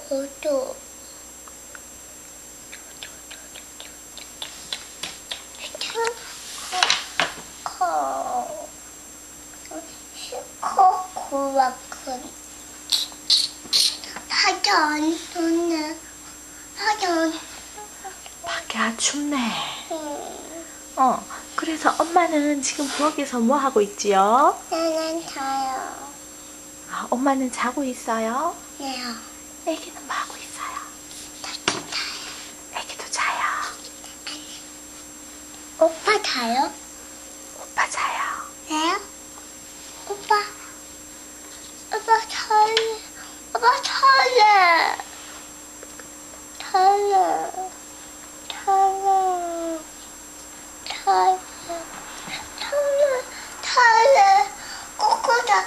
도도. 코코코라큰 파전 손에 파전. 밖에 춥네. 그래서 엄마는 지금 부엌에서 뭐 하고 있지요? 나는 자요. 아, 엄마는 자고 있어요? 네요. 애기는 뭐 하고 있어요? 자요. 애기도 자요. 오빠 자요? 오빠 자요. 네요? 오빠 잘래. 오빠 잘래. 꼬꼬다.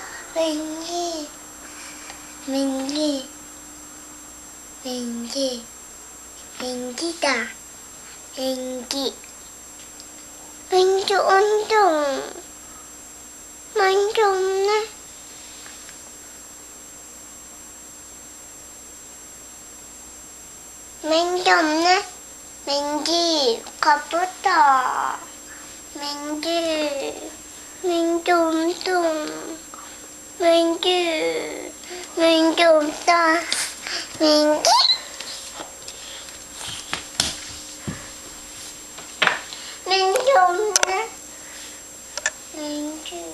맹기다. 맹기 운동. 맹기 없네. 맹기 없네. 맹기 가보다. 맹기 운동. 맹기 없다. 맹기 없네. 맹기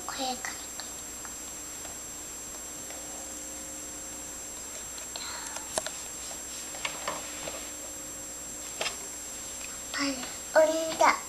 괴가. 빨리 온다.